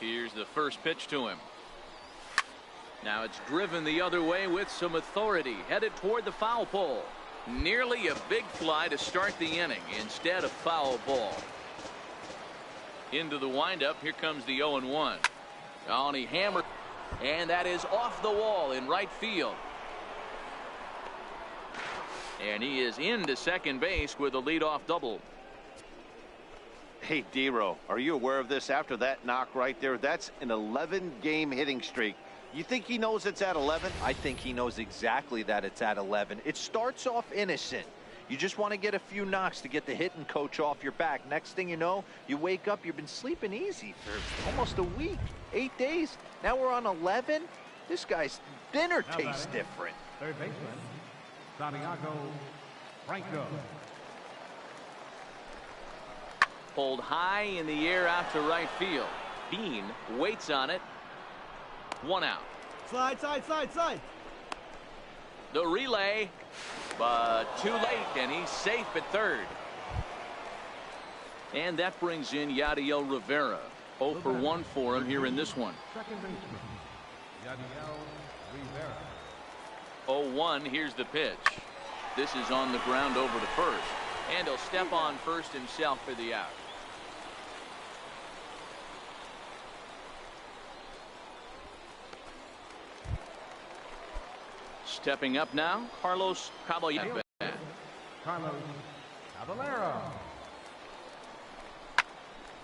Here's the first pitch to him. Now it's driven the other way with some authority, headed toward the foul pole. Nearly a big fly to start the inning instead of foul ball. Into the windup. Here comes the 0-1. Oh, and he hammered, and that is off the wall in right field. And he is into second base with a leadoff double. Hey, D-Row, are you aware of this? After that knock right there, that's an 11-game hitting streak. You think he knows it's at 11? I think he knows exactly that it's at 11. It starts off innocent. You just want to get a few knocks to get the hitting coach off your back. Next thing you know, you wake up, you've been sleeping easy for almost a week, 8 days. Now we're on 11. This guy's dinner tastes different. Third baseman, Santiago Franco. Pulled high in the air out to right field. Bean waits on it. 1 out. Slide, slide, slide, slide. The relay, but too late, and he's safe at third. And that brings in Yadiel Rivera. 0 for 1 for him here in this one. Second baseman, Yadiel Rivera. 0-1. Here's the pitch. This is on the ground over to first, and he'll step on first himself for the out. Stepping up now, Carlos Caballero. Carlos Caballero.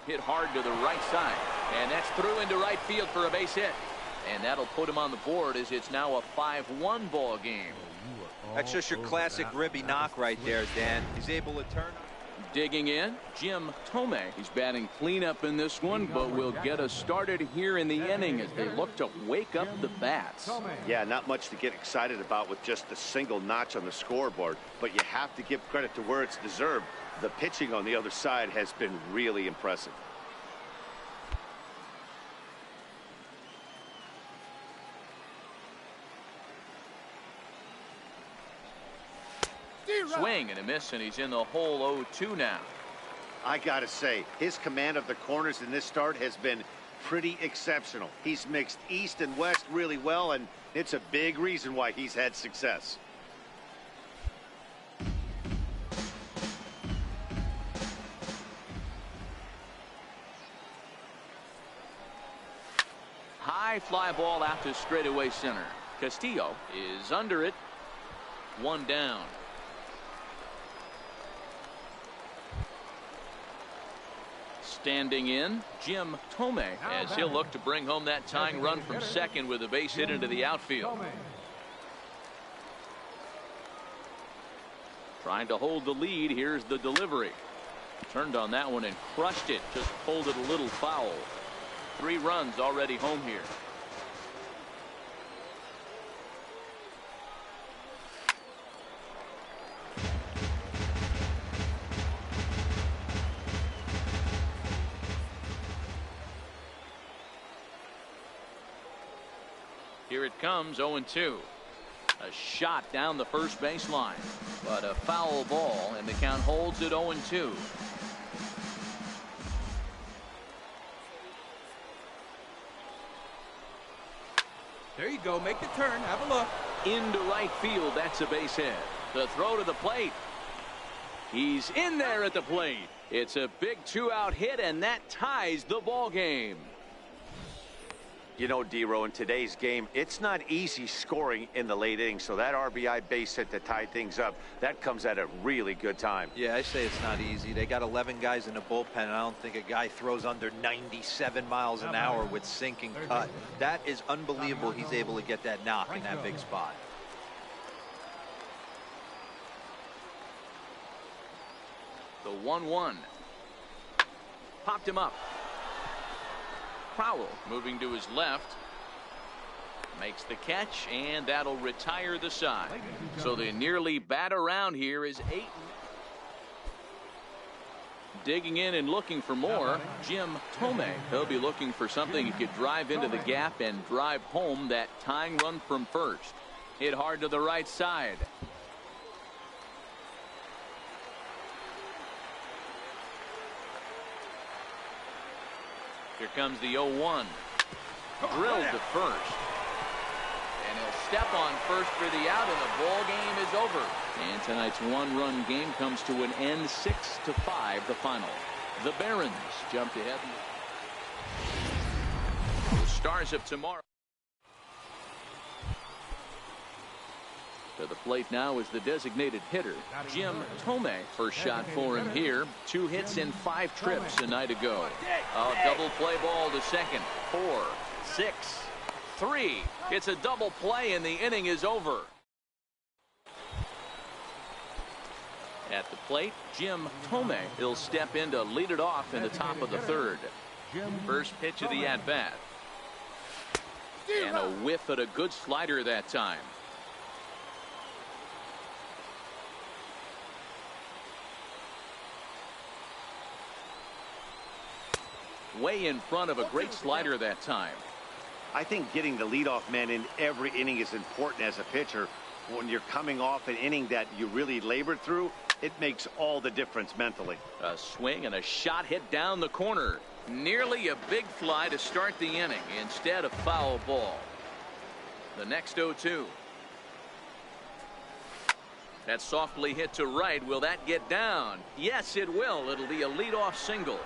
Hit hard to the right side, and that's through into right field for a base hit. And that'll put him on the board as it's now a 5-1 ball game. That's just your classic ribby knock right there, Dan. He's able to turn. Digging in, Jim Thome. He's batting cleanup in this one, but will get us started here in the inning as they look to wake up the bats. Yeah, not much to get excited about with just a single notch on the scoreboard, but you have to give credit to where it's deserved. The pitching on the other side has been really impressive. Swing and a miss, and he's in the hole. 0-2 now. I gotta say, his command of the corners in this start has been pretty exceptional. He's mixed east and west really well, and it's a big reason why he's had success. High fly ball out to straightaway center. Castillo is under it. 1 down. Standing in, Jim Thome, as he'll look to bring home that tying run from second with a base hit into the outfield. Trying to hold the lead. Here's the delivery. Turned on that one and crushed it. Just pulled it a little foul. 3 runs already home here. Here it comes, 0-2. A shot down the first baseline, but a foul ball, and the count holds at 0-2. There you go. Make the turn. Have a look. Into right field. That's a base hit. The throw to the plate. He's in there at the plate. It's a big 2-out hit, and that ties the ball game. You know, D-Row, in today's game, it's not easy scoring in the late innings, so that RBI base hit to tie things up, that comes at a really good time. Yeah, I say it's not easy. They got 11 guys in the bullpen, and I don't think a guy throws under 97 miles an hour with sinking cut. That is unbelievable. He's able to get that knock in that big spot. The 1-1. Popped him up. Crowell moving to his left. Makes the catch, and that'll retire the side. So the nearly bat around here is 8. Digging in and looking for more, Jim Thome. He'll be looking for something he could drive into the gap and drive home that tying run from first. Hit hard to the right side. Here comes the 0-1. Drilled to first. And he'll step on first for the out, and the ball game is over. And tonight's one-run game comes to an end, 6-5, the final. The Barons jumped ahead. The Stars of tomorrow. To the plate now is the designated hitter, Jim Thome. First shot for him here. 2 hits in 5 trips a night ago. A double play ball to second. 4, 6, 3. It's a double play, and the inning is over. At the plate, Jim Thome. He'll step in to lead it off in the top of the third. First pitch of the at-bat. And a whiff at a good slider that time. Way in front of a great slider that time. I think getting the leadoff man in every inning is important as a pitcher. When you're coming off an inning that you really labored through, it makes all the difference mentally. A swing and a shot hit down the corner. Nearly a big fly to start the inning. Instead, a foul ball. The next 0-2. That's softly hit to right. Will that get down? Yes, it will. It'll be a leadoff single.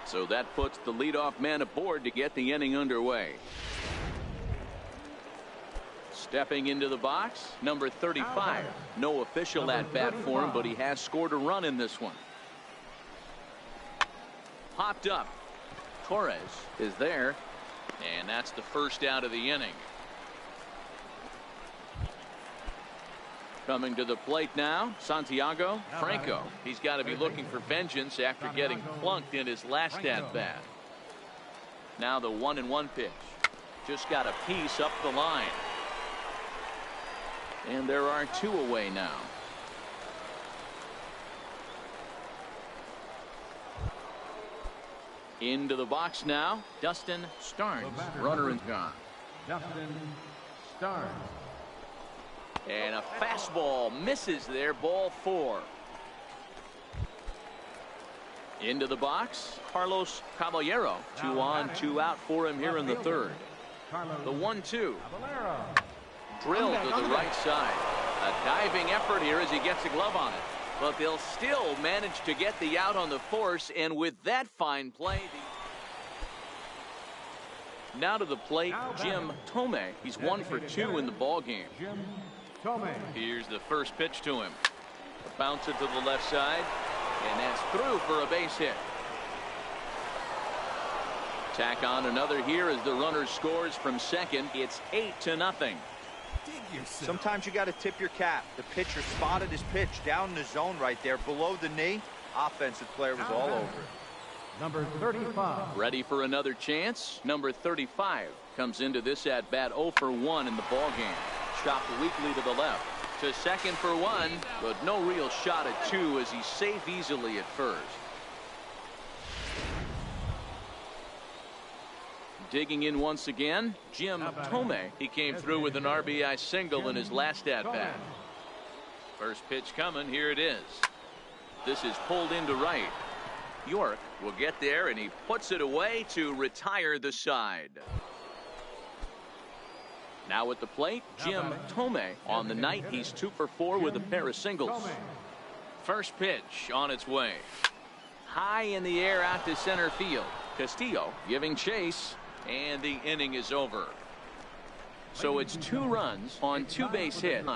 So that puts the leadoff man aboard to get the inning underway. Stepping into the box, number 35. No official at-bat for him, but he has scored a run in this one. Popped up. Torres is there, and that's the first out of the inning. Coming to the plate now, Santiago Franco. He's got to be looking for vengeance after getting plunked in his last at-bat. Now the 1-1 pitch. Just got a piece up the line. And there are 2 away now. Into the box now, Dustin Starnes. Runner and gone. Dustin Starnes. And a fastball misses there, ball 4. Into the box, Carlos Caballero. 2 on, 2 out for him here in the third. The 1-2. Drilled to the right side. A diving effort here as he gets a glove on it. But they'll still manage to get the out on the force, and with that fine play. Now to the plate, Jim Thome. He's 1 for 2 in the ball game. Here's the first pitch to him. Bounce it to the left side, and that's through for a base hit. Tack on another here as the runner scores from second. It's 8-0. Sometimes you got to tip your cap. The pitcher spotted his pitch down in the zone right there below the knee. Offensive player was all over it. Number 35. Ready for another chance. Number 35 comes into this at bat 0 for 1 in the ball game. Chopped weakly to the left. To second for 1, but no real shot at 2 as he's safe easily at first. Digging in once again, Jim Thome. He came through with an RBI single in his last at-bat. First pitch coming. Here it is. This is pulled into right. York will get there, and he puts it away to retire the side. Now at the plate, Jim Thome. On the night, he's 2 for 4 with a pair of singles. First pitch on its way. High in the air out to center field. Castillo giving chase. And the inning is over. So it's 2 runs on 2 base hits.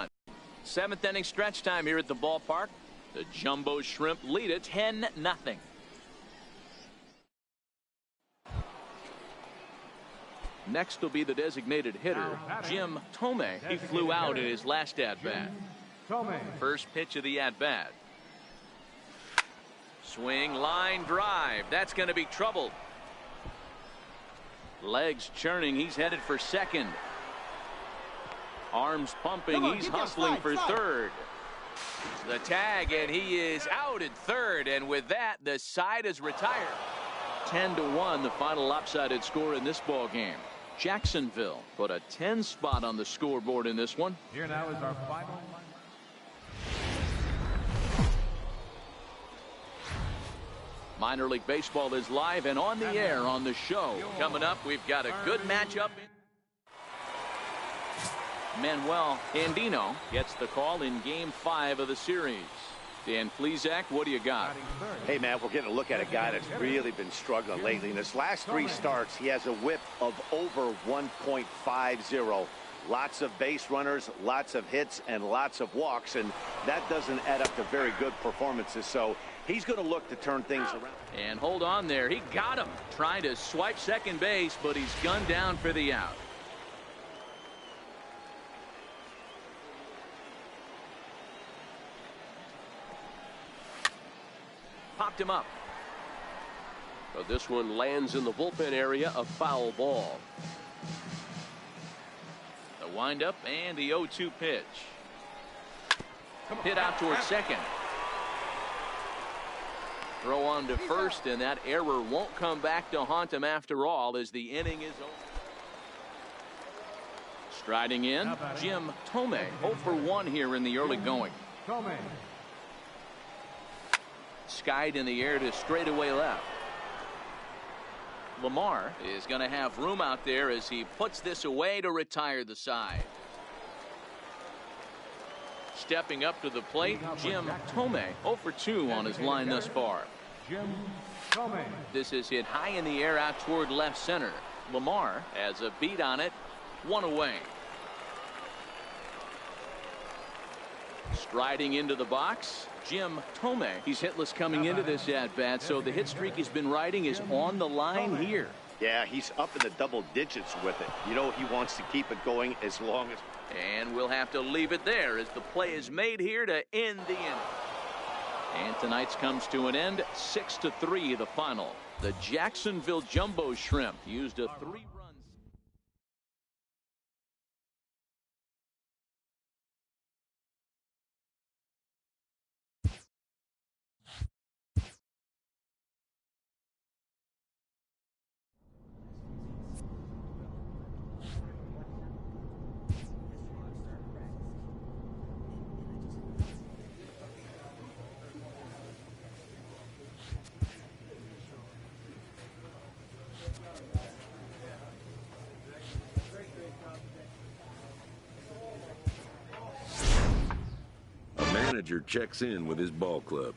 7th inning stretch time here at the ballpark. The Jumbo Shrimp lead it 10-0. Next will be the designated hitter, Jim Thome. He flew out in his last at-bat. First pitch of the at-bat. Swing, line drive. That's going to be trouble. Legs churning. He's headed for second. Arms pumping. He's hustling for third. The tag, and he is out at third. And with that, the side is retired. 10-1, the final lopsided score in this ball game. Jacksonville put a 10 spot on the scoreboard in this one. Here now is our final. Minor League Baseball is live and on the air on the show. Coming up, we've got a good matchup. Manuel Andino gets the call in Game 5 of the series. Dan Plesac, what do you got? Hey, man, we're getting a look at a guy that's really been struggling lately. In his last 3 starts, he has a whip of over 1.50. Lots of base runners, lots of hits, and lots of walks, and that doesn't add up to very good performances. So he's going to look to turn things around. And hold on there. He got him. Trying to swipe second base, but he's gunned down for the out. Popped him up. So this one lands in the bullpen area, a foul ball. The windup and the 0-2 pitch. Hit out towards second. Throw on to first, and that error won't come back to haunt him after all as the inning is over. Striding in, Jim Thome, 0 for 1 here in the early going. Skied in the air to straightaway left. Lamar is going to have room out there as he puts this away to retire the side. Stepping up to the plate, Jim Thome, 0 for 2 on his line thus far. This is hit high in the air out toward left center. Lamar has a beat on it, 1 away. Striding into the box, Jim Thome. He's hitless coming into this at-bat, so the hit streak he's been riding is on the line here. Yeah, he's up in the double digits with it. You know, he wants to keep it going as long as... And we'll have to leave it there as the play is made here to end the inning. And tonight's comes to an end, 6-3 the final. The Jacksonville Jumbo Shrimp used a 3-run... Manager checks in with his ball club.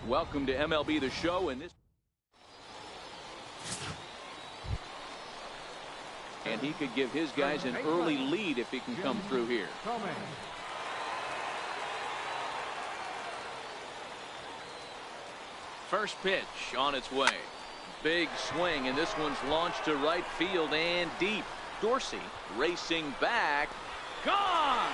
Welcome to MLB The Show, and he could give his guys an early lead if he can come through here. First pitch on its way. Big swing, and this one's launched to right field and deep. Dorsey racing back. Gone!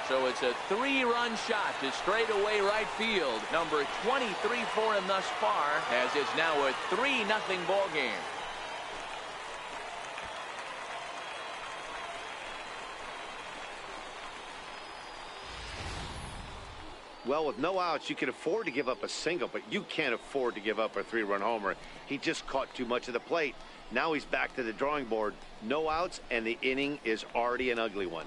So it's a 3-run shot to straightaway right field. Number 23 for him thus far, as it's now a 3-0 ball game. Well, with no outs, you can afford to give up a single, but you can't afford to give up a 3-run homer. He just caught too much of the plate. Now he's back to the drawing board. No outs, and the inning is already an ugly one.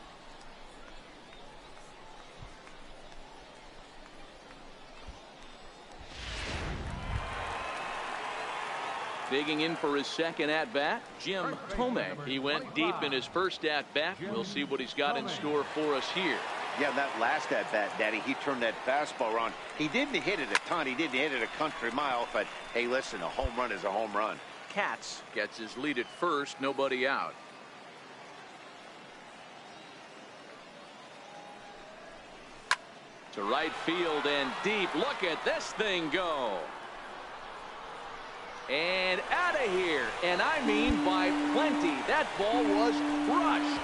Digging in for his second at-bat, Jim Thome. He went deep in his first at-bat. We'll see what he's got in store for us here. Yeah, that last at-bat, Daddy, he turned that fastball around. He didn't hit it a ton. He didn't hit it a country mile. But, hey, listen, a home run is a home run. Katz gets his lead at first. Nobody out. To right field and deep. Look at this thing go. And out of here. And I mean by plenty. That ball was crushed.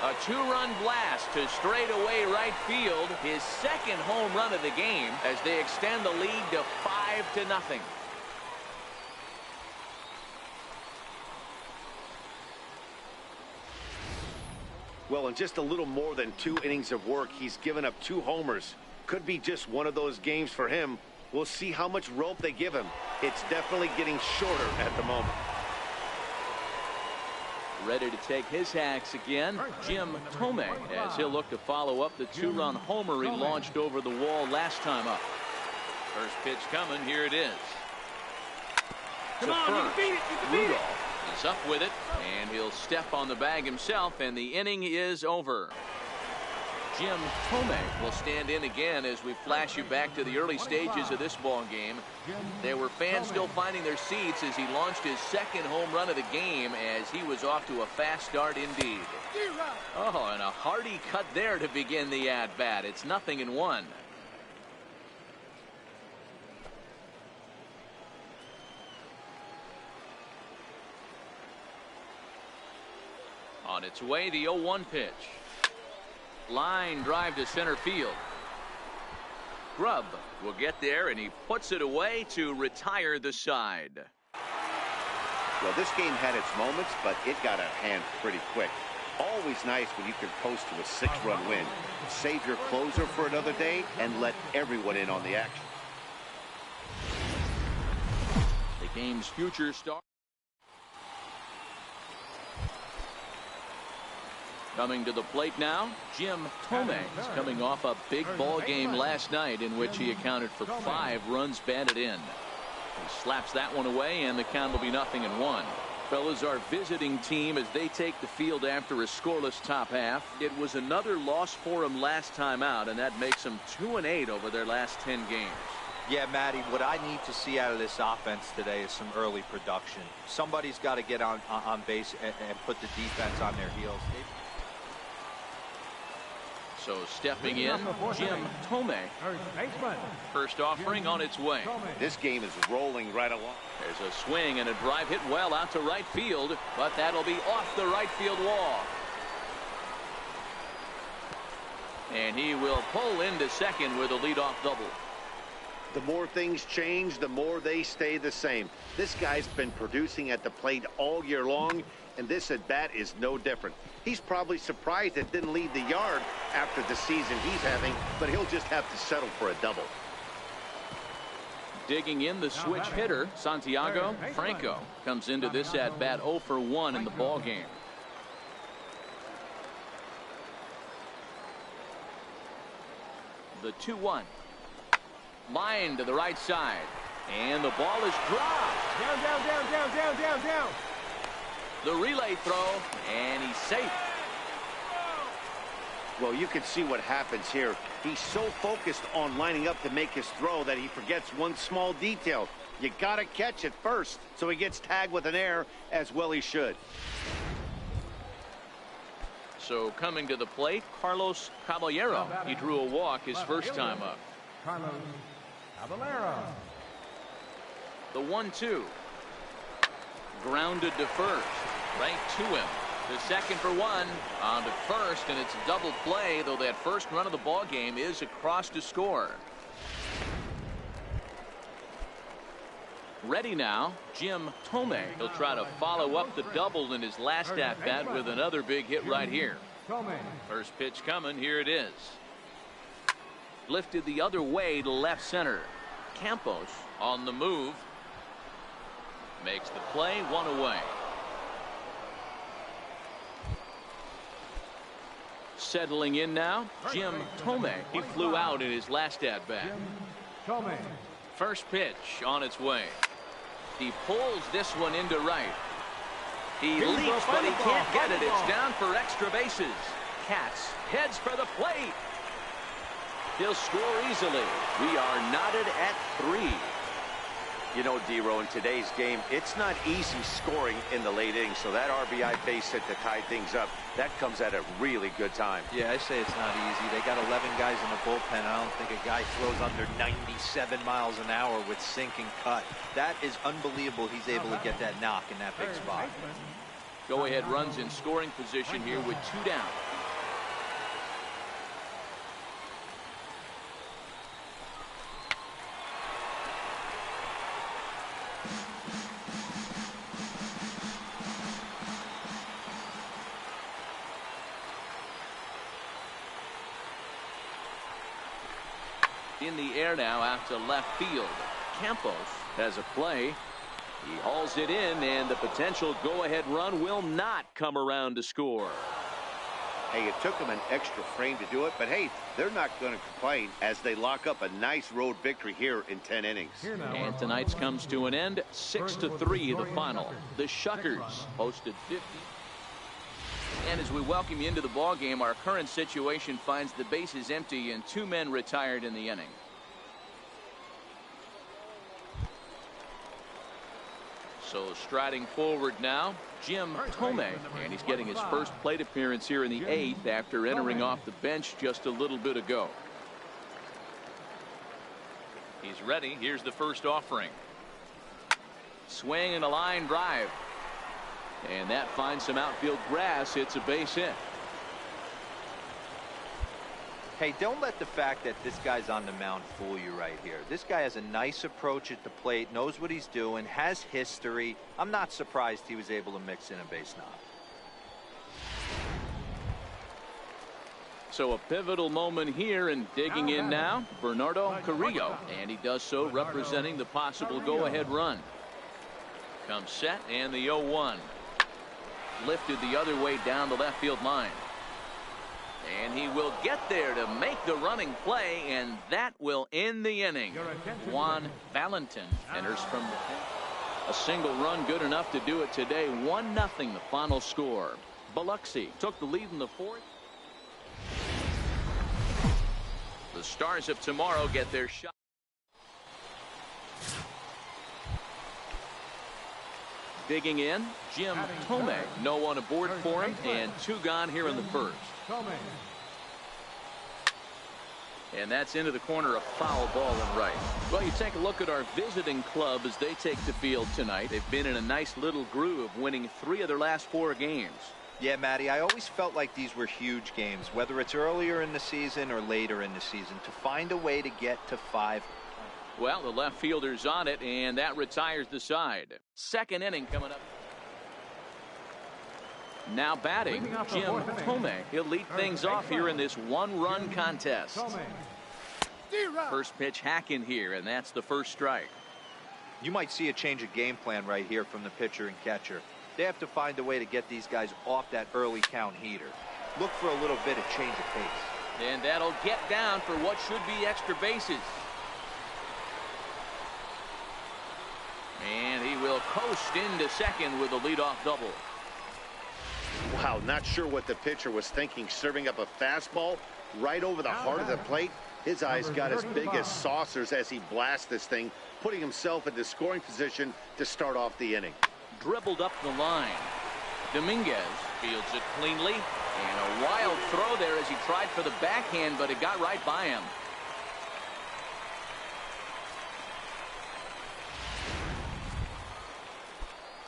A 2-run blast to straightaway right field. His second home run of the game as they extend the lead to 5-0. Well, in just a little more than 2 innings of work, he's given up 2 homers. Could be just one of those games for him. We'll see how much rope they give him. It's definitely getting shorter at the moment. Ready to take his hacks again, Jim Thome, as he'll look to follow up the 2-run homer he launched over the wall last time up. First pitch coming. Here it is. Come on, you can beat it. You can beat it. Rudolph is up with it, and he'll step on the bag himself, and the inning is over. Jim Thome will stand in again as we flash you back to the early stages of this ball game. There were fans still finding their seats as he launched his second home run of the game, as he was off to a fast start indeed. Oh, and a hearty cut there to begin the at-bat. It's 0-1. On its way, the 0-1 pitch. Line drive to center field. Grubb will get there, and he puts it away to retire the side. Well, this game had its moments, but it got out of hand pretty quick. Always nice when you can coast to a 6-run win. Save your closer for another day and let everyone in on the action. The game's future star. Coming to the plate now, Jim Thome is coming off a big ball game last night in which he accounted for 5 runs batted in. He slaps that one away, and the count will be 0-1. Fellas, our visiting team, as they take the field after a scoreless top half. It was another loss for them last time out, and that makes them 2-8 over their last 10 games. Yeah, Matty, what I need to see out of this offense today is some early production. Somebody's got to get on base and put the defense on their heels. So stepping in, Jim Thome. First offering on its way. This game is rolling right along. There's a swing and a drive hit well out to right field, but that'll be off the right field wall. And he will pull into second with a leadoff double. The more things change, the more they stay the same. This guy's been producing at the plate all year long, and this at-bat is no different. He's probably surprised it didn't leave the yard after the season he's having, but he'll just have to settle for a double. Digging in, the switch hitter, Santiago Franco, comes into this at-bat 0 for 1 in the ball game. The 2-1. Line to the right side. And the ball is dropped. Down. The relay throw, and he's safe. Well, you can see what happens here. He's so focused on lining up to make his throw that he forgets one small detail. You got to catch it first, so he gets tagged with an error, as well he should. So coming to the plate, Carlos Caballero. He drew a walk his first time up. Carlos Caballero. The 1-2. Grounded to first. Right to him. The second for one. On to first, and it's a double play, though that first run of the ball game is across to score. Ready now, Jim Thome. He'll try to follow up the double in his last at-bat with another big hit right here. First pitch coming, here it is. Lifted the other way to left center. Campos on the move. Makes the play, one away. Settling in now, Jim Thome. He flew out in his last at-bat. First pitch on its way. He pulls this one into right. He leaps, but he can't get it. It's down for extra bases. Katz heads for the plate. He'll score easily. We are knotted at 3. You know, D-Row, in today's game, it's not easy scoring in the late innings, so that RBI base hit to tie things up, that comes at a really good time. Yeah, I say it's not easy. They got 11 guys in the bullpen. I don't think a guy throws under 97 miles an hour with sink and cut. That is unbelievable. He's able to get that knock in that big spot. Go-ahead runs in scoring position here with 2 down. In the air now out to left field. Campos has a play. He hauls it in, and the potential go-ahead run will not come around to score. Hey, it took them an extra frame to do it, but hey, they're not going to complain as they lock up a nice road victory here in 10 innings. And tonight's comes to an end. 6-3 the final. The Shuckers posted 50. And as we welcome you into the ball game, our current situation finds the bases empty and 2 men retired in the inning. So striding forward now, Jim Thome, and he's getting his first plate appearance here in the 8th after entering off the bench just a little bit ago. He's ready. Here's the first offering. Swing and a line drive. And that finds some outfield grass. It's a base hit. Hey, don't let the fact that this guy's on the mound fool you right here. This guy has a nice approach at the plate, knows what he's doing, has history. I'm not surprised he was able to mix in a base knock. So a pivotal moment here, and digging in now, Bernardo Carrillo, and he does so representing the possible go-ahead run. Comes set, and the 0-1. Lifted the other way down the left field line. And he will get there to make the running play, and that will end the inning. Juan Valentin enters from the a single run good enough to do it today. 1-0 the final score. Biloxi took the lead in the 4th. The Stars of tomorrow get their shot. Digging in, Jim Thome. No one aboard for him, and 2 gone here in the 1st. And that's into the corner, a foul ball and right. Well, you take a look at our visiting club as they take the field tonight. They've been in a nice little groove, winning 3 of their last 4 games. Yeah, Matty, I always felt like these were huge games, whether it's earlier in the season or later in the season, to find a way to get to 5. Well, the left fielder's on it, and that retires the side. 2nd inning coming up. Now batting, Jim Thome. He'll lead things off here in this 1-run contest. First pitch hack in here, and that's the first strike. You might see a change of game plan right here from the pitcher and catcher. They have to find a way to get these guys off that early count heater. Look for a little bit of change of pace. And that'll get down for what should be extra bases. And he will coast into second with a leadoff double. Wow, not sure what the pitcher was thinking, serving up a fastball right over the heart of the plate. His eyes got as big as saucers as he blasts this thing, putting himself into scoring position to start off the inning. Dribbled up the line. Dominguez fields it cleanly, and a wild throw there as he tried for the backhand, but it got right by him.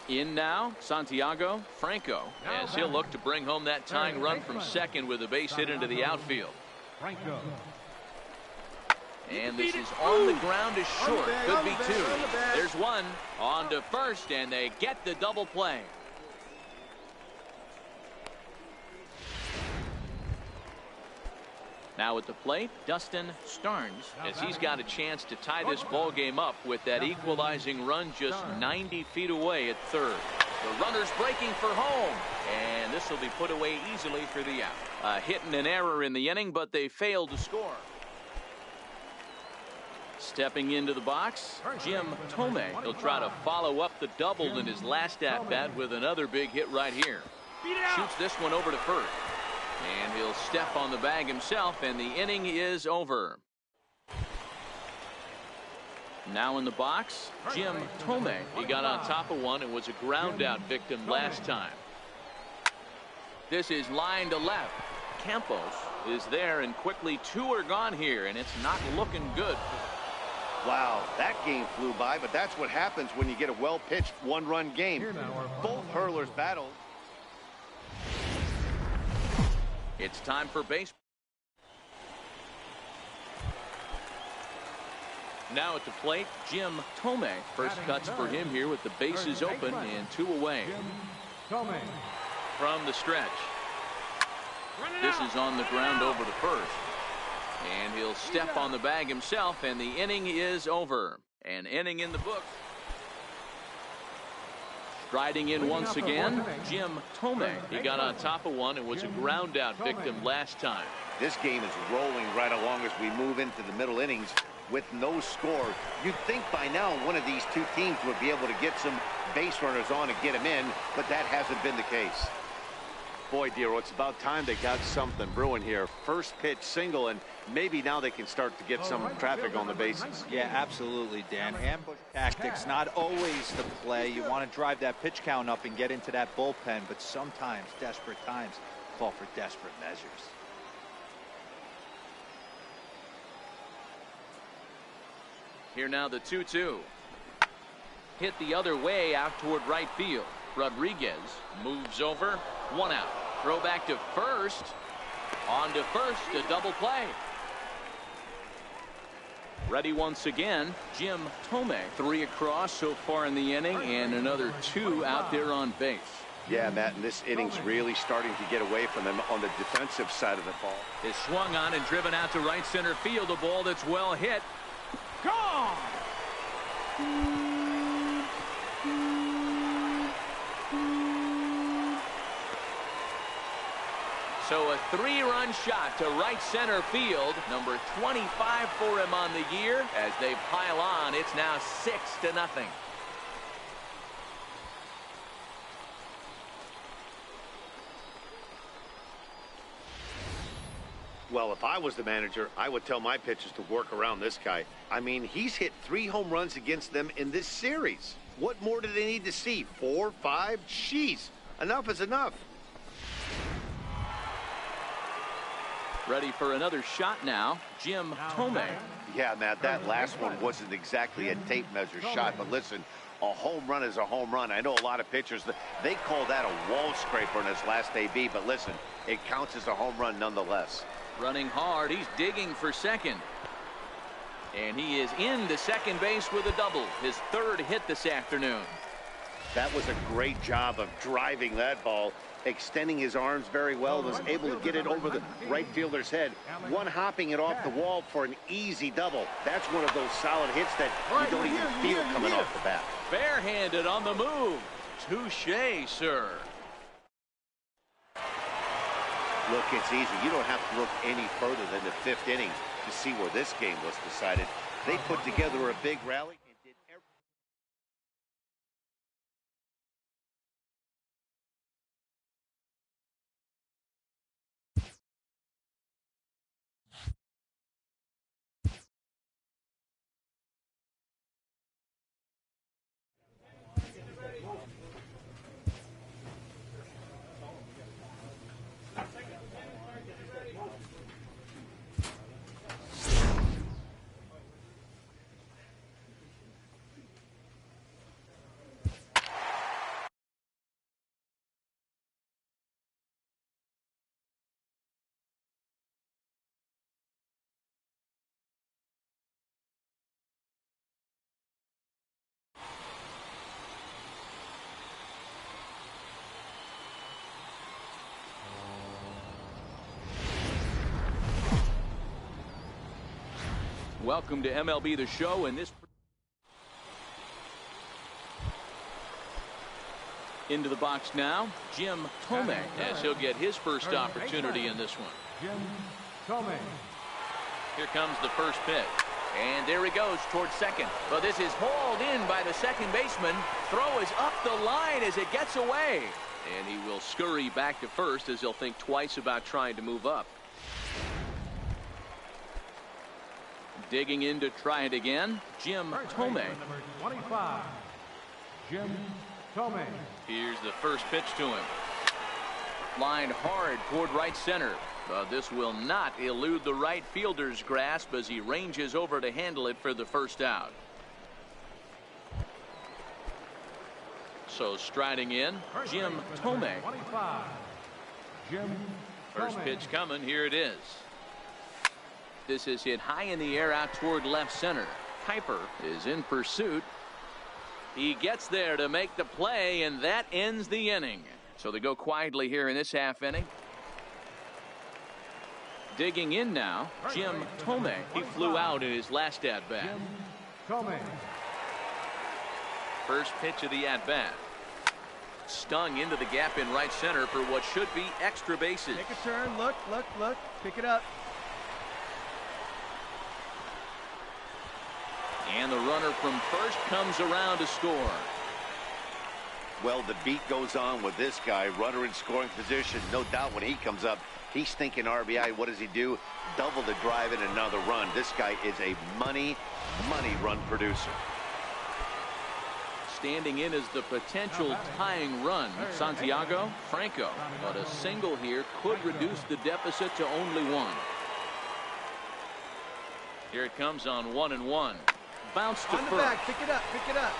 In now, Santiago Franco, as he'll look to bring home that tying run from second with a base hit into the outfield. Franco. And this is on the ground is short. Could be two. There's one on to first, and they get the double play. Now at the plate, Dustin Starnes, as he's got a chance to tie this ball game up with that equalizing run just 90 feet away at third. The runner's breaking for home, and this will be put away easily for the out. A hit and an error in the inning, but they failed to score. Stepping into the box, Jim Thome. He'll try to follow up the double in his last at-bat with another big hit right here. Shoots this one over to first. And he'll step on the bag himself, and the inning is over. Now in the box, Jim Thome. He got on top of one and was a ground-out victim last time. This is line to left. Campos is there, and quickly two are gone here, and it's not looking good. Wow, that game flew by, but that's what happens when you get a well-pitched one-run game. Both hurlers battled. It's time for baseball. Now at the plate, Jim Thome. First cuts for him here with the bases open and two away. From the stretch. This is on the ground over to first. And he'll step on the bag himself, and the inning is over. An inning in the books. Striding in once again, Jim Thome. He got on top of one and was a ground out victim last time. This game is rolling right along as we move into the middle innings with no score. You'd think by now one of these two teams would be able to get some base runners on and get them in, but that hasn't been the case. Boy, Dero, it's about time they got something brewing here. First pitch single, and maybe now they can start to get some traffic on the bases. Yeah, absolutely, Dan. Ambush tactics not always the play. You want to drive that pitch count up and get into that bullpen, but sometimes desperate times call for desperate measures. Here now the 2-2. Hit the other way out toward right field. Rodriguez moves over. One out. Throw back to first. On to first, a double play. Ready once again, Jim Thome. 3 across so far in the inning, and another 2 out there on base. Yeah, Matt, and this inning's really starting to get away from them on the defensive side of the ball. Is swung on and driven out to right center field. A ball that's well hit. Gone! So a 3-run shot to right center field. Number 25 for him on the year. As they pile on, it's now 6-0. Well, if I was the manager, I would tell my pitchers to work around this guy. I mean, he's hit 3 home runs against them in this series. What more do they need to see? 4, 5? Jeez, enough is enough. Ready for another shot now, Jim Thome. Yeah, Matt, that last one wasn't exactly a tape measure shot, but listen, a home run is a home run. I know a lot of pitchers, they call that a wall scraper in his last AB, but listen, it counts as a home run nonetheless. Running hard, he's digging for second. And he is into second base with a double, his 3rd hit this afternoon. That was a great job of driving that ball, extending his arms very well, was able to get it over the right fielder's head, one hopping it off the wall for an easy double. That's one of those solid hits that you don't even feel coming off the bat. Barehanded on the move. Touché, sir. Look, it's easy. You don't have to look any further than the 5th inning to see where this game was decided. They put together a big rally. Welcome to MLB The Show, and this into the box now, Jim Thome, as he'll get his first opportunity in this one. Jim Thome. Here comes the first pitch. And there he goes towards second. But this is hauled in by the second baseman. Throw is up the line as it gets away. And he will scurry back to first as he'll think twice about trying to move up. Digging in to try it again, Jim Thome. Number 25, Jim Thome. Here's the first pitch to him. Lined hard toward right center. But this will not elude the right fielder's grasp as he ranges over to handle it for the first out. So striding in, Jim Thome. 25, Jim First Thome. pitch coming. Here it is. This is hit high in the air out toward left center. Kuiper is in pursuit. He gets there to make the play, and that ends the inning. So they go quietly here in this half inning. Digging in now, Jim Thome. He flew out in his last at-bat. Jim Thome. First pitch of the at-bat. Stung into the gap in right center for what should be extra bases. Take a turn. Look. Pick it up. And the runner from first comes around to score. Well, the beat goes on with this guy. Runner in scoring position. No doubt when he comes up, he's thinking RBI. What does he do? Double the drive and another run. This guy is a money run producer. Standing in as the potential tying run, Santiago Franco. But a single here could reduce the deficit to only one. Here it comes on 1-1. Bounce to On the first. back. Pick it up.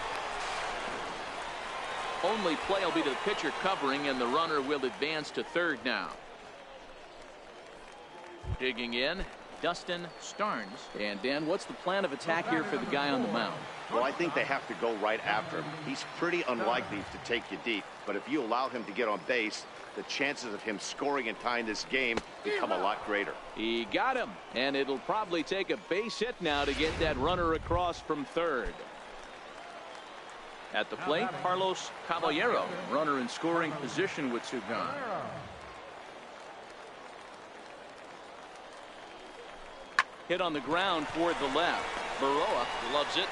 Only play will be to the pitcher covering, and the runner will advance to third now. Digging in, Dustin Starnes. And Dan, what's the plan of attack here for the guy on the mound? Well, I think they have to go right after him. He's pretty unlikely to take you deep, but if you allow him to get on base, the chances of him scoring and tying this game become a lot greater. He got him, and it'll probably take a base hit now to get that runner across from third. At the plate, Carlos Caballero, runner in scoring position with two gone. Hit on the ground toward the left. Baroa loves it,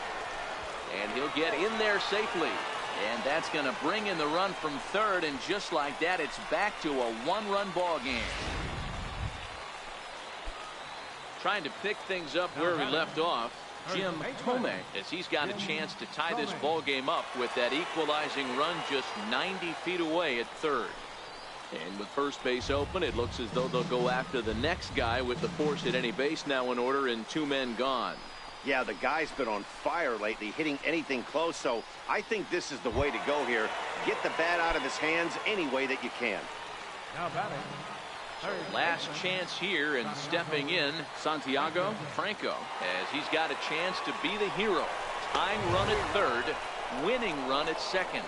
and he'll get in there safely. And that's going to bring in the run from third, and just like that, it's back to a one-run ball game. Trying to pick things up where he left off, Jim Thome, as he's got a chance to tie this ball game up with that equalizing run just 90 feet away at third. And with first base open, it looks as though they'll go after the next guy with the force at any base now in order and two men gone. Yeah, the guy's been on fire lately, hitting anything close, so I think this is the way to go here. Get the bat out of his hands any way that you can. Now batting. Last chance here, and stepping in, Santiago Franco, as he's got a chance to be the hero. Tying run at third, winning run at second.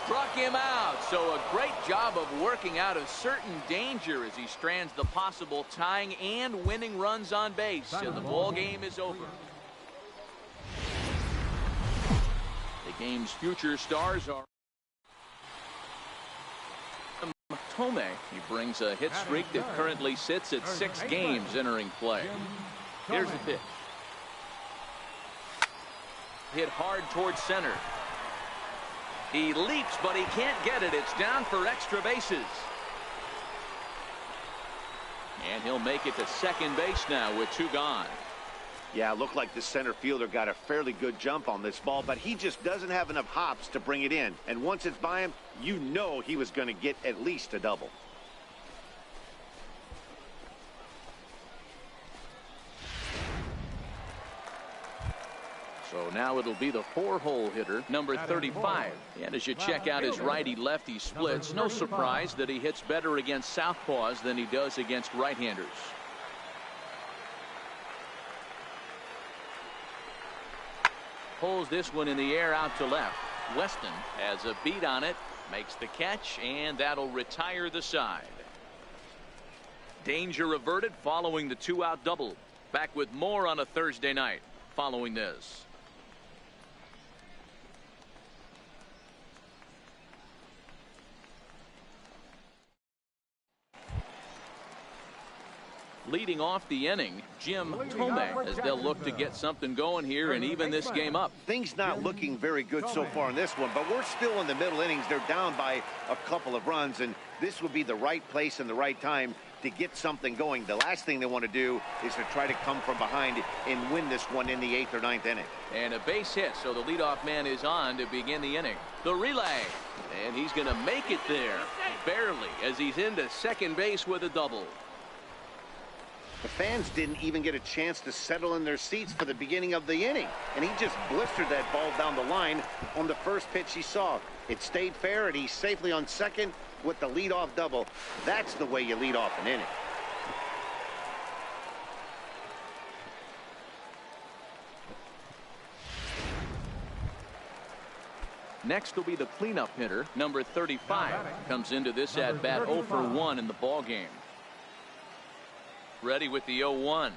Struck him out, so a great job of working out a certain danger as he strands the possible tying and winning runs on base, and the ball game is over. The game's future stars are Thome. He brings a hit streak that currently sits at 6 games entering play. Here's the pitch. Hit hard towards center. He leaps, but he can't get it. It's down for extra bases. And he'll make it to second base now with two gone. Yeah, it looked like the center fielder got a fairly good jump on this ball, but he just doesn't have enough hops to bring it in. And once it's by him, you know he was going to get at least a double. So now it'll be the 4-hole hitter, number 35. And as you check out his righty-lefty splits, no surprise that he hits better against southpaws than he does against right-handers. Pulls this one in the air out to left. Weston has a beat on it, makes the catch, and that'll retire the side. Danger averted following the 2-out double. Back with more on a Thursday night following this. Leading off the inning, Jim Thome, as they'll look to get something going here and even this game up. Things not looking very good so far in this one, but we're still in the middle innings. They're down by a couple of runs, and this would be the right place and the right time to get something going. The last thing they want to do is to try to come from behind and win this one in the 8th or 9th inning. And a base hit, so the leadoff man is on to begin the inning. The relay, and he's going to make it there, barely, as he's into second base with a double. The fans didn't even get a chance to settle in their seats for the beginning of the inning, and he just blistered that ball down the line on the first pitch he saw. It stayed fair, and he's safely on second with the leadoff double. That's the way you lead off an inning. Next will be the cleanup hitter, number 35. Comes into this at-bat 0 for 1 in the ball game. Ready with the 0-1.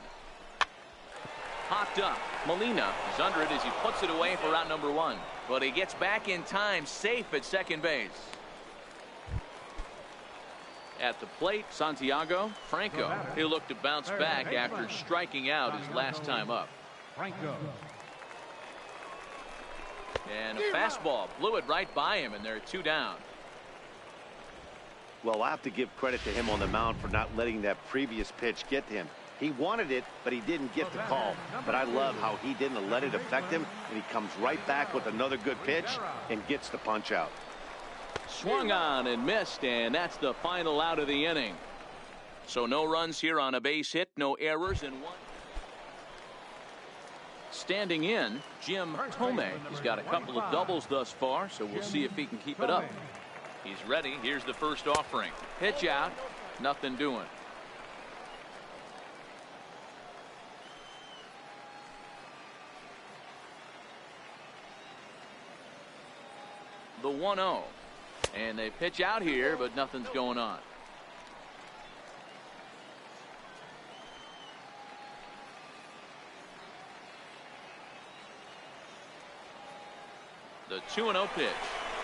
Popped up. Molina is under it as he puts it away for out number 1. But he gets back in time, safe at second base. At the plate, Santiago Franco. He'll look to bounce back after striking out his last time up. Franco. And a fastball blew it right by him, and they're 2 down. Well, I have to give credit to him on the mound for not letting that previous pitch get to him. He wanted it, but he didn't get the call. But I love how he didn't let it affect him, and he comes right back with another good pitch and gets the punch out. Swung on and missed, and that's the final out of the inning. So no runs here on a base hit, no errors, and 1. Standing in, Jim Thome. He's got a couple of doubles thus far, so we'll see if he can keep it up. He's ready. Here's the first offering. Pitch out. Nothing doing. The 1-0. And they pitch out here, but nothing's going on. The 2-0 pitch.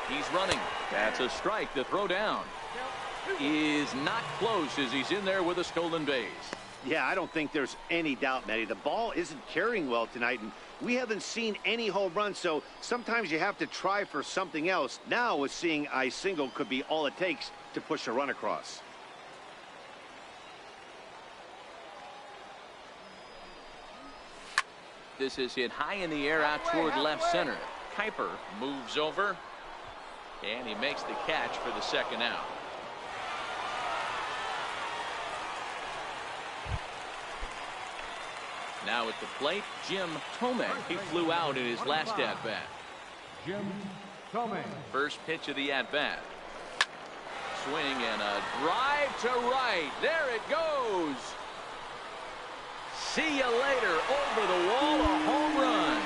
He's running. That's a strike. The throw down is not close as he's in there with a stolen base. Yeah, I don't think there's any doubt, Matty. The ball isn't carrying well tonight, and we haven't seen any home runs, so sometimes you have to try for something else. Now, with seeing I single could be all it takes to push a run across. This is hit high in the air out toward left center. Kuiper moves over, and he makes the catch for the second out. Now at the plate, Jim Thome. He flew out in his last at-bat. Jim Thome. First pitch of the at-bat. Swing and a drive to right. There it goes. See you later. Over the wall, a home run.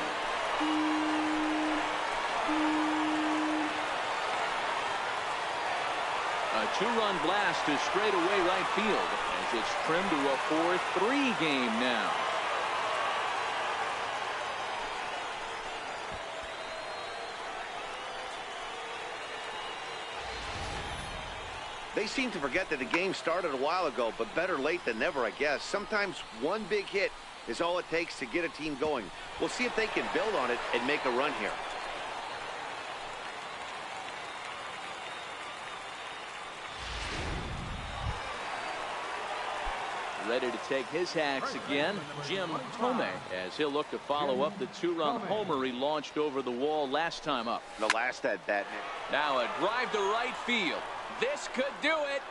A 2-run blast to straightaway right field as it's trimmed to a 4-3 game now. They seem to forget that the game started a while ago, but better late than never, I guess. Sometimes one big hit is all it takes to get a team going. We'll see if they can build on it and make a run here. Ready to take his hacks again, Jim Thome, as he'll look to follow up the 2-run homer he launched over the wall last time up. The last at-bat. Now a drive to right field. This could do it.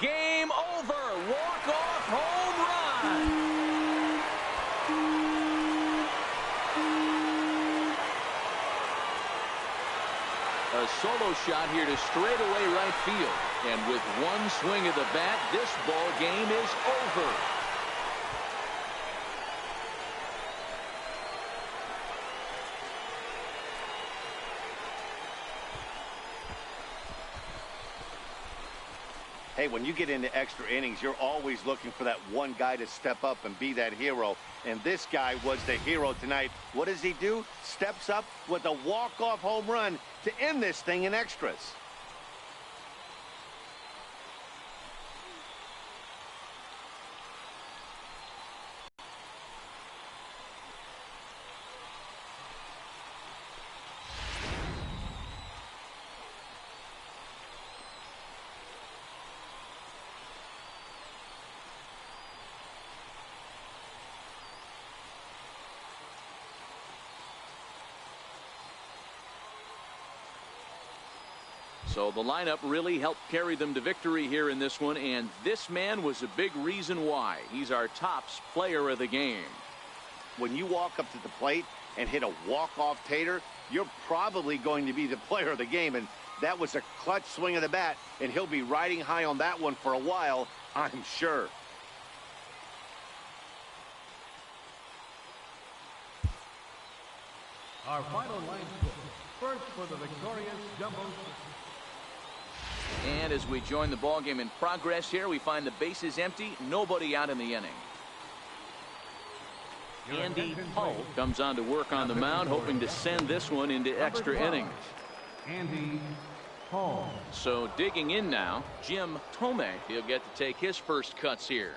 Game over. Walk-off home run. A solo shot here to straightaway right field. And with one swing of the bat, this ball game is over. Hey, when you get into extra innings, you're always looking for that one guy to step up and be that hero. And this guy was the hero tonight. What does he do? Steps up with a walk-off home run to end this thing in extras. So the lineup really helped carry them to victory here in this one, and this man was a big reason why. He's our tops player of the game. When you walk up to the plate and hit a walk-off tater, you're probably going to be the player of the game, and that was a clutch swing of the bat, and he'll be riding high on that one for a while, I'm sure. Our final line score. First for the victorious Jumbo. And as we join the ball game in progress here, we find the bases empty, nobody out in the inning. Andy Hull comes on to work on the mound, hoping to send this one into extra innings. Andy Hull. So digging in now, Jim Thome. He'll get to take his first cuts here.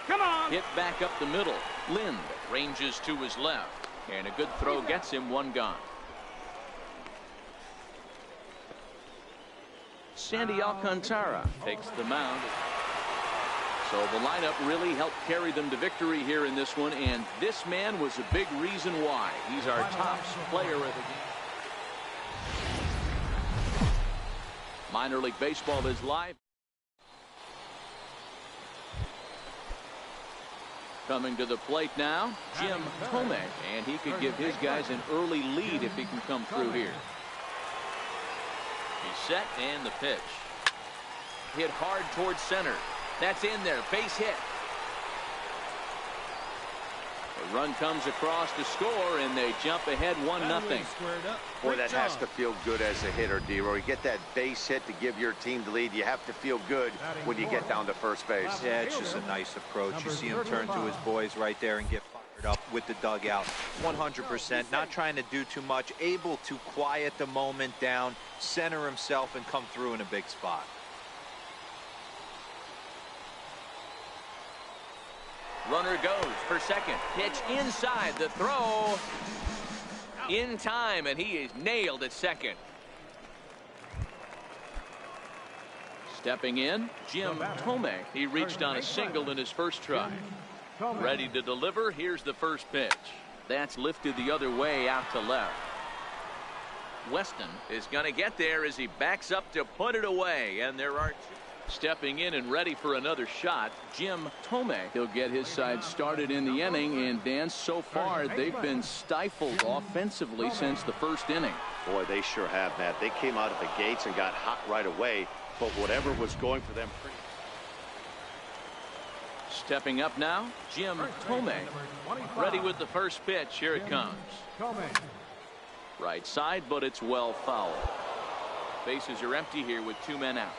Come on. Hit back up the middle. Lind ranges to his left, and a good throw gets him one gone. Sandy Alcantara takes the mound. So the lineup really helped carry them to victory here in this one, and this man was a big reason why. He's our tops player of the game. Minor League Baseball is live. Coming to the plate now, Jim Thome, and he could give his guys an early lead if he can come through here. He's set, and the pitch. Hit hard towards center. That's in there. Base hit. The run comes across to score, and they jump ahead 1-0. Boy, that has to feel good as a hitter, D-Roy. Get that base hit to give your team the lead. You have to feel good when you get down to first base. Yeah, it's just a nice approach. You see him turn to his boys right there and get fired up with the dugout. 100%. Not trying to do too much. Able to quiet the moment down, center himself, and come through in a big spot. Runner goes for second. Pitch inside. The throw in time, and he is nailed at second. Stepping in, Jim Thome. He reached on a single in his first try. Ready to deliver. Here's the first pitch. That's lifted the other way out to left. Weston is going to get there as he backs up to put it away, and there are two. Stepping in and ready for another shot, Jim Thome. He'll get his side started in the inning, and Dan, so far they've been stifled offensively since the first inning. Boy, they sure have, Matt. They came out of the gates and got hot right away, but whatever was going for them. Stepping up now, Jim Thome. Ready with the first pitch. Here it comes. Right side, but it's well fouled. Bases are empty here with 2 men out.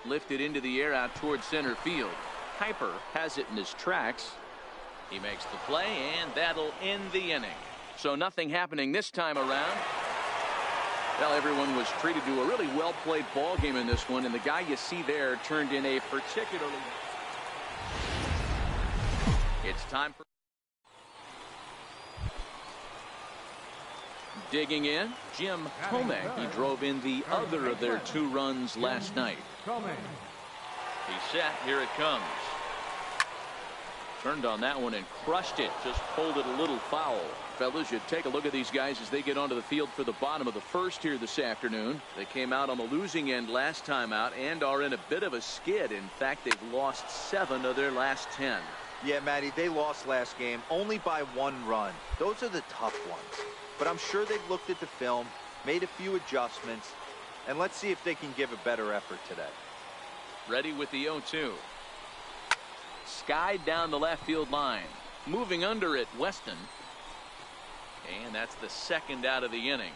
Lifted into the air out towards center field. Kuiper has it in his tracks. He makes the play, and that'll end the inning. So nothing happening this time around. Well, everyone was treated to a really well-played ball game in this one, and the guy you see there turned in a particularly... It's time for... Digging in, Jim Thome. He drove in the other of their 2 runs last night. He's set. Here it comes. Turned on that one and crushed it. Just pulled it a little foul. Fellas, you take a look at these guys as they get onto the field for the bottom of the first here this afternoon. They came out on the losing end last time out and are in a bit of a skid. In fact, they've lost 7 of their last 10. Yeah, Matty, they lost last game only by 1 run. Those are the tough ones. But I'm sure they've looked at the film, made a few adjustments, and let's see if they can give a better effort today. Ready with the 0-2. Skied down the left field line. Moving under it, Weston. And that's the second out of the inning.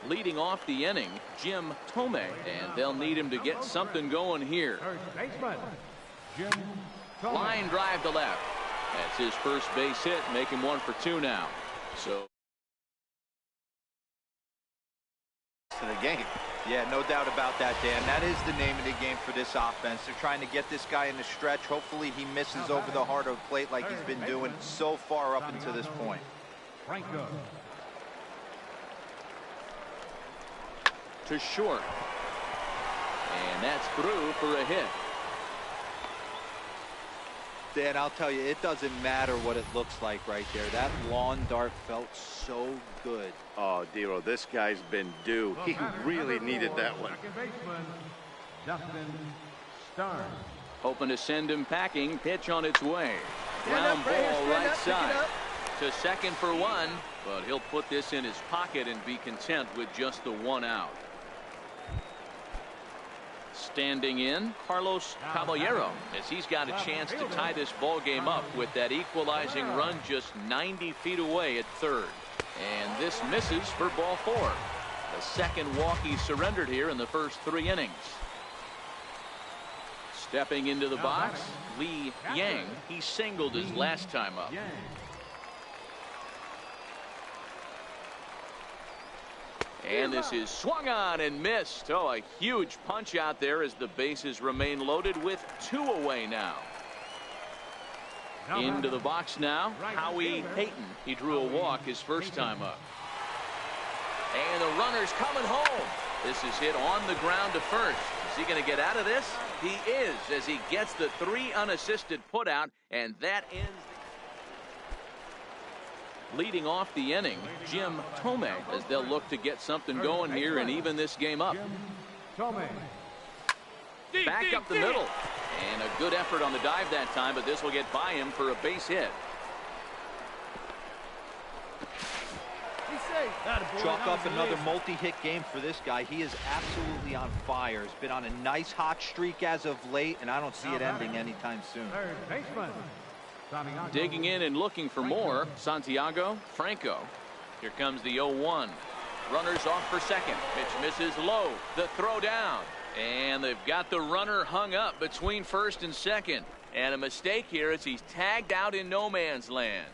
Leading off the inning, Jim Thome, and they'll need him to get something going here. First baseman, Jim Thome. Line drive to left. That's his first base hit, making 1 for 2 now. So to the game. Yeah, no doubt about that, Dan. That is the name of the game for this offense. They're trying to get this guy in the stretch. Hopefully he misses over the heart of the plate like he's been doing so far up until this point. Franco. to short. And that's through for a hit. Dan, I'll tell you, it doesn't matter what it looks like right there. That lawn dart felt so good. Oh, Dero, this guy's been due. He really needed that one. Second baseman, Justin Starnes. Hoping to send him packing. Pitch on its way. Ground ball right side. To second for one, but he'll put this in his pocket and be content with just the one out. Standing in, Carlos Caballero, as he's got a chance to tie this ball game up with that equalizing run just 90 feet away at third. And this misses for ball four. The second walk he surrendered here in the first 3 innings. Stepping into the box, Lee Yang. He singled his last time up. And this is swung on and missed. Oh, a huge punch out there as the bases remain loaded with 2 away now. Into the box now, Howie Hayton. He drew a walk his first time up. And the runner's coming home. This is hit on the ground to first. Is he going to get out of this? He is, as he gets the 3 unassisted putout, and that ends. Leading off the inning, Jim Thome, as they'll look to get something going here and even this game up. Back up the middle. And a good effort on the dive that time, but this will get by him for a base hit. Chalk up another multi-hit game for this guy. He is absolutely on fire. He's been on a nice hot streak as of late, and I don't see it ending anytime soon. Third baseman, Digging in and looking for more, Santiago Franco. Here comes the 0-1. Runners off for second. Pitch misses low. The throw down. And they've got the runner hung up between first and second. And a mistake here as he's tagged out in no man's land.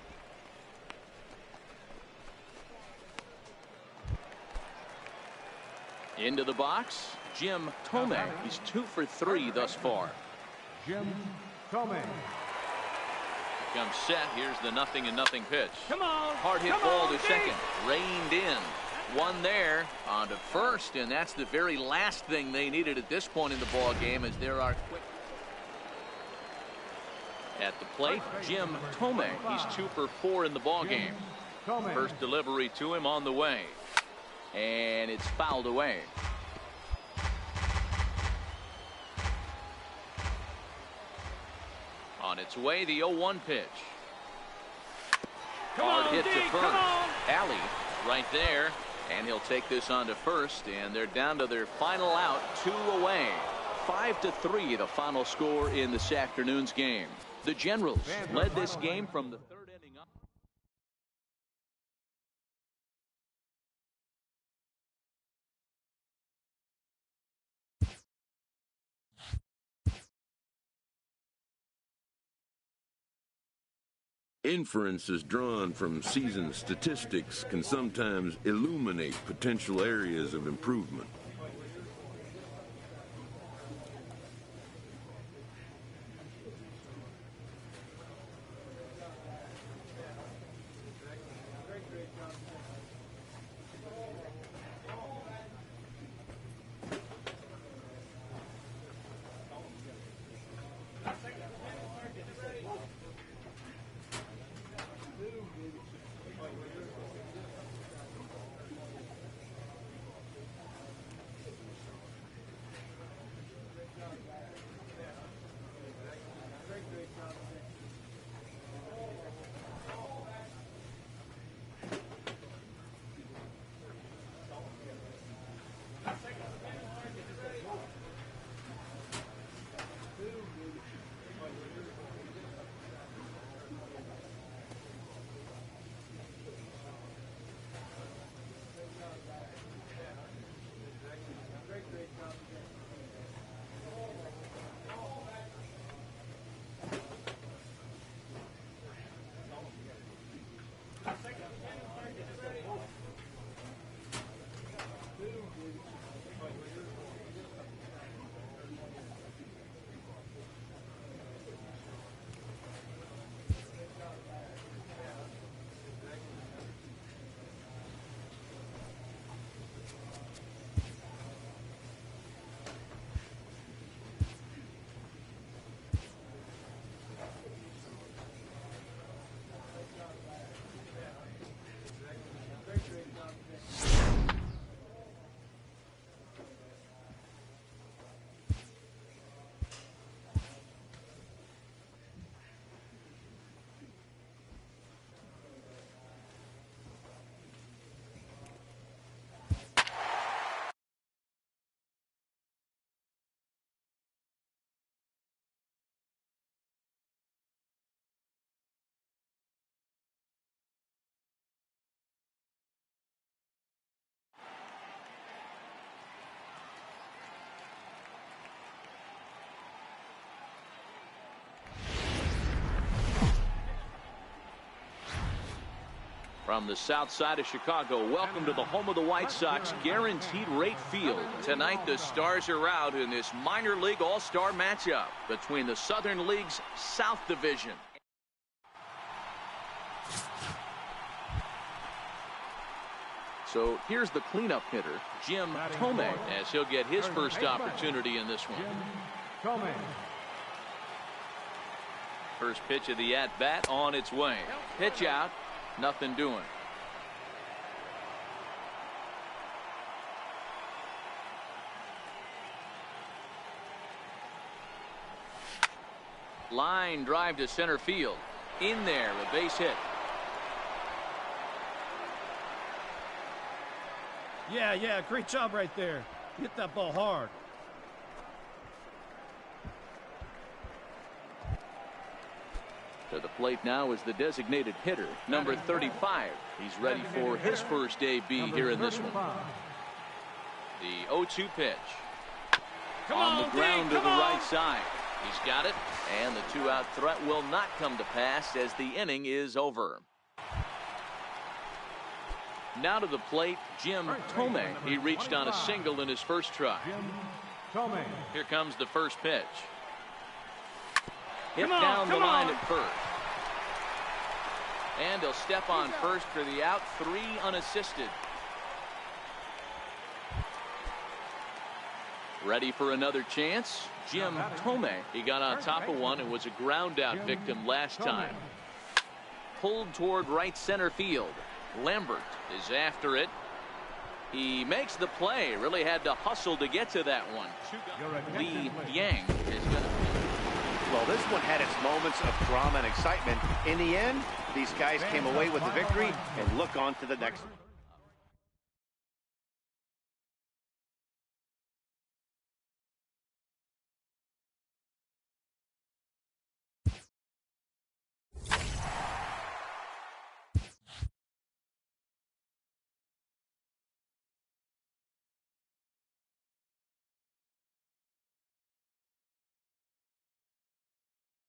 Into the box, Jim Thome. He's 2 for 3 thus far. Jim Thome. Comes set. Here's the 0-0 pitch. Come on. Hard hit ball to second. Reined in. One there on to first, and that's the very last thing they needed at this point in the ball game, as there are quick. At the plate, Jim Thome. He's 2 for 4 in the ball game. First delivery to him on the way. And it's fouled away. On its way, the 0-1 pitch. Hard hit to first. Alley right there. And he'll take this on to first. And they're down to their final out, 2 away. 5-3, the final score in this afternoon's game. The Generals led this game from the 3rd inning up. Inferences drawn from season statistics can sometimes illuminate potential areas of improvement. From the south side of Chicago, welcome to the home of the White Sox, Guaranteed Rate Field. Tonight, the Stars are out in this minor league all-star matchup between the Southern League's South Division. So here's the cleanup hitter, Jim Thome, as he'll get his first opportunity in this one. Thome. First pitch of the at-bat on its way. Pitch out, nothing doing. Line drive to center field. In there, a base hit. Yeah, great job right there. Hit that ball hard. To the plate now is the designated hitter, number 35. He's ready for his first AB here in this one. The 0-2 pitch. On the ground to the right side. He's got it, and the two-out threat will not come to pass as the inning is over. Now to the plate, Jim Thome. He reached on a single in his first try. Here comes the first pitch. Hit down the line at first. And he'll step on first for the out, 3 unassisted. Ready for another chance? Jim Thome. He got on top of one and was a ground out victim last time. Pulled toward right center field. Lambert is after it. He makes the play. Really had to hustle to get to that one. Lee Yang is going to. Well, this one had its moments of drama and excitement. In the end, these guys came away with the victory and look on to the next one.